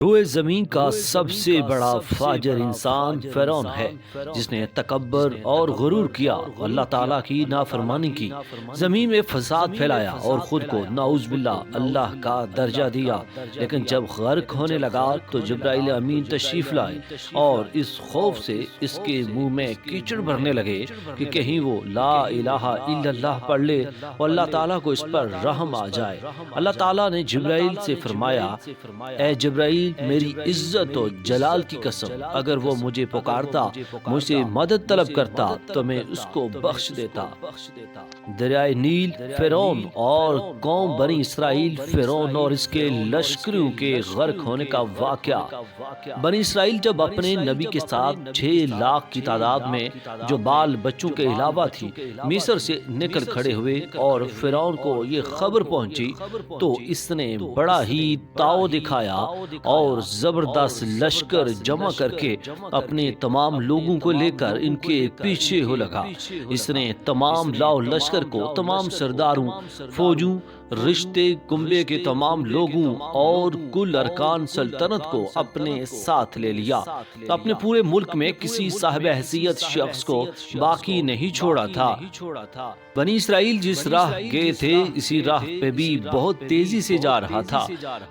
روئے زمین کا سب سے بڑا فاجر انسان فرعون ہے، جس نے تکبر اور غرور کیا، اللہ تعالیٰ کی نافرمانی کی، زمین میں فساد پھیلایا اور خود کو نعوذ باللہ اللہ کا درجہ دیا۔ لیکن جب غرق ہونے لگا تو جبرائیل امین تشریف لائے اور اس خوف سے اس کے منہ میں کیچڑ بھرنے لگے کہ کہیں وہ لا الہ الا اللہ پڑھ لے اور اللہ تعالیٰ کو اس پر رحم آ جائے۔ اللہ تعالیٰ نے جبرائیل سے فرمایا، اے جبرائیل، میری عزت و جلال کی قسم، اگر وہ مجھے پکارتا، مجھ سے مدد طلب کرتا تو میں اس کو بخش دیتا۔ دریائے نیل، فرعون اور قوم بنی اسرائیل، فرعون اور اس کے لشکروں کے غرق ہونے کا واقعہ۔ بنی اسرائیل جب اپنے نبی کے ساتھ 6 لاکھ کی تعداد میں جو بال بچوں کے علاوہ تھی مصر سے نکل کھڑے ہوئے اور فرعون کو یہ خبر پہنچی تو اس نے بڑا ہی تاؤ دکھایا اور زبردست لشکر جمع کر کے اپنے تمام لوگوں کو لے کر ان کے پیچھے ہو لگا۔ اس نے تمام لاؤ لشکر کو، تمام سرداروں، فوجوں، رشتے کنبے کے تمام لوگوں اور کل ارکان سلطنت کو اپنے ساتھ لے لیا۔ اپنے پورے ملک میں کسی صاحب حیثیت شخص کو باقی نہیں چھوڑا تھا۔ بنی اسرائیل جس راہ گئے تھے اسی راہ پہ بھی بہت تیزی سے جا رہا تھا۔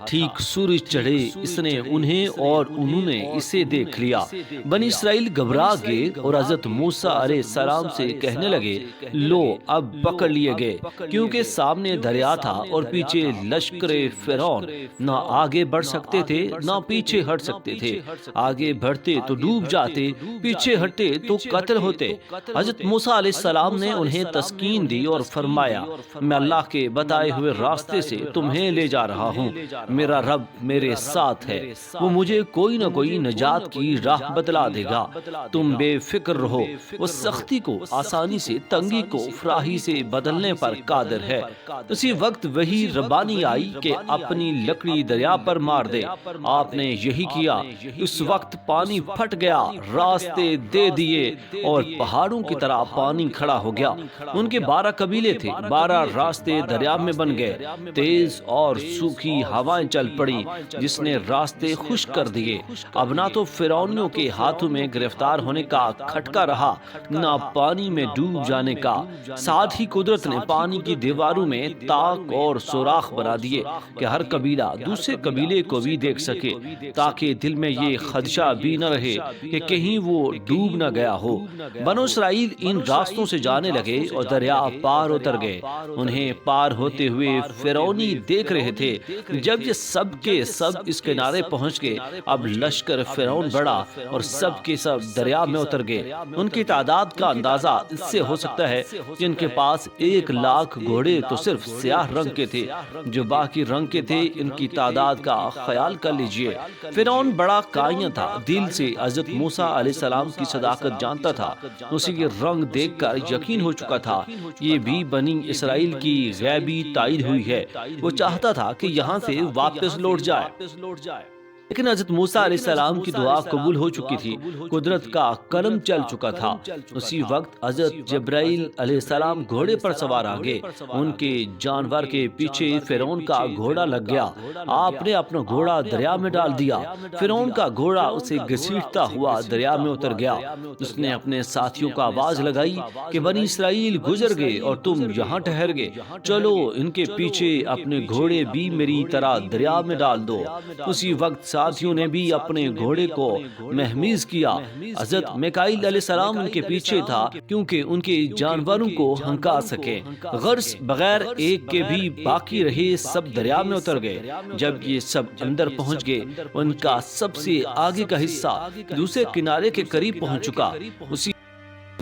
ٹھیک سورج چڑھے اس نے انہیں اور انہوں نے اسے دیکھ لیا۔ بنی اسرائیل گھبرا گئے اور حضرت موسیٰ علیہ السلام سے کہنے لگے، لو اب پکڑ لیے گئے، کیونکہ سامنے دریا تھا اور پیچھے لشکر فرعون، نہ آگے بڑھ سکتے تھے نہ پیچھے ہٹ سکتے تھے۔ آگے بڑھتے تو ڈوب جاتے، پیچھے ہٹے تو قتل ہوتے۔ حضرت موسیٰ علیہ السلام نے انہیں تسکین دی اور فرمایا، میں اللہ کے بتائے ہوئے راستے سے تمہیں لے جا رہا ہوں، میرا رب میرے ساتھ ہے، وہ مجھے کوئی نہ کوئی نجات کی راہ بتلا دے گا، تم بے فکر رہو، وہ سختی کو آسانی سے، تنگی کو فراہی سے بدلنے پر قادر ہے۔ اسی وقت وہی ربانی آئی کہ اپنی لکڑی دریا پر مار دے۔ آپ نے یہی کیا۔ اس وقت پانی پھٹ گیا، راستے دے دیے اور پہاڑوں کی طرح پانی کھڑا ہو گیا۔ ان کے 12 قبیلے تھے، 12 راستے دریا میں بن گئے۔ تیز اور سوکھی ہوائیں چل پڑی جس نے راستے خشک کر دیے۔ اب نہ تو فرعونیوں کے ہاتھوں میں گرفتار ہونے کا کھٹکا رہا، نہ پانی میں ڈوب جانے کا۔ ساتھ ہی قدرت نے پانی کی دیواروں میں تاک اور سوراخ بنا دیے کہ ہر قبیلہ دوسرے قبیلے کو بھی دیکھ سکے، تاکہ دل میں یہ خدشہ بھی نہ رہے کہ کہیں وہ ڈوب نہ گیا ہو۔ بنو اسرائیل ان راستوں سے جانے لگے اور دریا پار اتر گئے۔ انہیں پار ہوتے ہوئے فرعونی دیکھ رہے تھے۔ جب یہ سب کے سب اس کنارے پہنچ گئے، اب لشکر فرعون بڑھا اور سب کے سب دریا میں اتر گئے۔ ان کی تعداد کا اندازہ اس سے ہو سکتا ہے کہ ان کے پاس 1 لاکھ گھوڑے تو صرف سیاہ رنگ کے تھے، جو باقی رنگ کے تھے ان کی تعداد کا خیال کر لیجئے۔ فرعون بڑا کائیں تھا، دل سے حضرت موسیٰ علیہ السلام کی صداقت جانتا تھا، اسی کے رنگ دیکھ کر یقین ہو چکا تھا۔ یہ بھی بنی اسرائیل کی غیبی تائید ہوئی ہے، وہ چاہتا تھا کہ یہاں سے واپس لوٹ جائے، لیکن حضرت موسیٰ علیہ السلام کی دعا قبول ہو چکی تھی، قدرت کا قلم چل چکا تھا۔ اسی وقت حضرت جبرائیل علیہ السلام گھوڑے پر سوار آگے، ان کے جانور کے پیچھے فرعون کا گھوڑا لگ گیا۔ آپ نے اپنا گھوڑا دریا میں ڈال دیا، فرعون کا گھوڑا اسے گھسیٹتا ہوا دریا میں اتر گیا۔ اس نے اپنے ساتھیوں کو آواز لگائی کہ بنی اسرائیل گزر گئے اور تم یہاں ٹھہر گئے، چلو ان کے پیچھے اپنے گھوڑے بھی میری طرح دریا میں ڈال دو۔ اسی وقت ساتھیوں نے بھی اپنے گھوڑے کو مہمیز کیا۔ حضرت میکائیل علیہ السلام ان کے پیچھے تھا کیونکہ ان کے جانوروں کو ہنکا سکے۔ غرض بغیر ایک کے بھی باقی رہے سب دریا میں اتر گئے۔ جب یہ سب اندر پہنچ گئے، ان کا سب سے آگے کا حصہ دوسرے کنارے کے قریب پہنچ چکا۔ اسی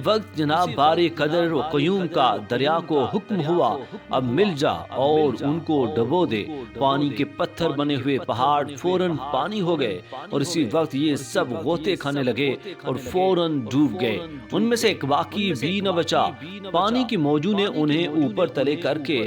وقت جناب بار قدر و قیوم کا دریا کو حکم ہوا، اب مل جا اور ان کو ڈبو دے۔ پانی کے پتھر بنے ہوئے پہاڑ فوراً پانی ہو گئے اور اسی وقت یہ سب غوطے کھانے لگے اور فوراً ڈوب گئے۔ ان میں سے ایک باقی بھی نہ بچا۔ پانی کی موجوں نے انہیں اوپر تلے کر کے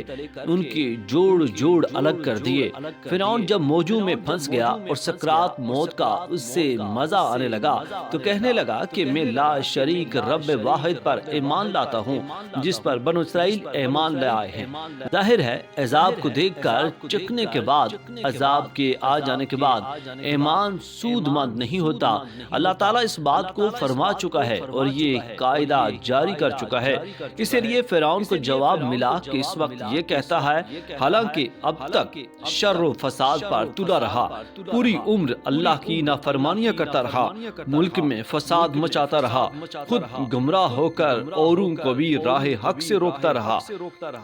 ان کے جوڑ جوڑ الگ کر دیے۔ فرعون جب موجوں میں پھنس گیا اور سکرات موت کا اس سے مزہ آنے لگا تو کہنے لگا کہ میں لا شریک رب واحد پر ایمان لاتا ہوں جس پر بنو اسرائیل ایمان لے آئے ہیں۔ ظاہر ہے عذاب کو دیکھ کر چکنے کے بعد، عذاب کے آ جانے کے بعد ایمان سود مند نہیں ہوتا۔ اللہ تعالیٰ اس بات کو فرما چکا ہے اور یہ قاعدہ جاری کر چکا ہے۔ اسی لیے فرعون کو جواب ملا کہ اس وقت یہ کہتا ہے، حالانکہ اب تک شر و فساد پر تلا رہا، پوری عمر اللہ کی نافرمانیاں کرتا رہا، ملک میں فساد مچاتا رہا، خود گمراہ ہو کر اوروں کو بھی راہ حق سے روکتا رہا،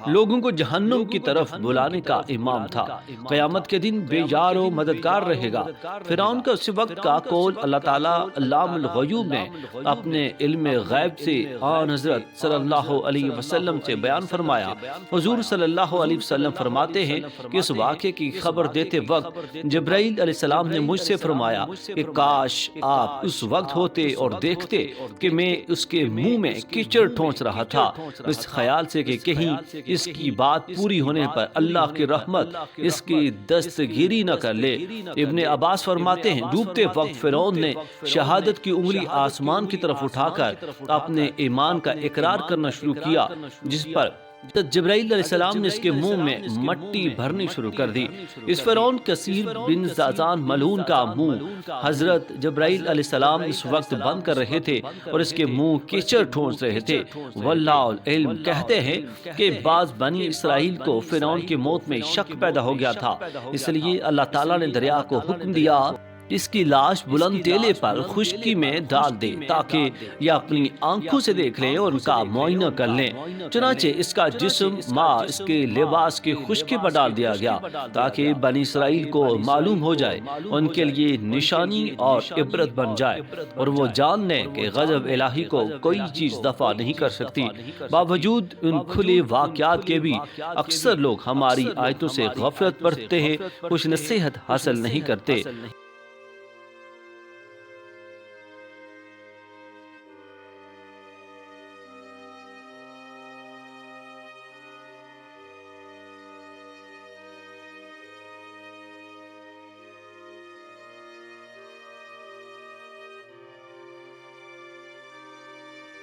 لوگوں کو جہنم کی طرف بلانے کا امام تھا، قیامت کے دن بے یار و مددگار رہے گا۔ فرعون کا اسی وقت کا قول اللہ تعالیٰ علام الغیوب نے اپنے علم غیب سے آن حضرت صلی اللہ علیہ وسلم سے بیان فرمایا۔ حضور صلی اللہ علیہ وسلم فرماتے ہیں کہ اس واقعے کی خبر دیتے وقت جبرائیل علیہ السلام نے مجھ سے فرمایا کہ کاش آپ اس وقت ہوتے اور دیکھتے کہ میں اس کے منہ میں کیچڑ ٹھونس رہا تھا، اس خیال سے کہ کہیں اس کی بات پوری ہونے پر اللہ کی رحمت اس کی دستگیری نہ کر لے۔ ابن عباس فرماتے ہیں ڈوبتے وقت فرعون نے شہادت کی انگلی آسمان کی طرف اٹھا کر اپنے ایمان کا اقرار کرنا شروع کیا، جس پر جبرائیل علیہ السلام نے اس کے منہ میں مٹی بھرنی شروع کر دی۔ اس فرعون کثیر بن زازان ملعون کا منہ حضرت جبرائیل علیہ السلام اس وقت بند کر رہے تھے اور اس کے منہ کیچڑ ٹھونس رہے تھے۔ واللہ العلم کہتے ہیں کہ بعض بنی اسرائیل کو فرعون کی موت میں شک پیدا ہو گیا تھا، اس لیے اللہ تعالیٰ نے دریا کو حکم دیا اس کی لاش بلند ٹیلے پر خشکی میں ڈال دے تاکہ یہ اپنی آنکھوں سے دیکھ لیں اور ان کا معائنہ کر لیں۔ چنانچہ اس کا جسم ماں اس کے لباس کی خشکی پر ڈال دیا گیا تاکہ بنی اسرائیل کو معلوم ہو جائے، ان کے لیے نشانی اور عبرت بن جائے، اور وہ جان لیں کہ غضب الہی کو کوئی چیز دفع نہیں کر سکتی۔ باوجود ان کھلے واقعات کے بھی اکثر لوگ ہماری آیتوں سے غفلت برتتے ہیں، کچھ نصیحت حاصل نہیں کرتے۔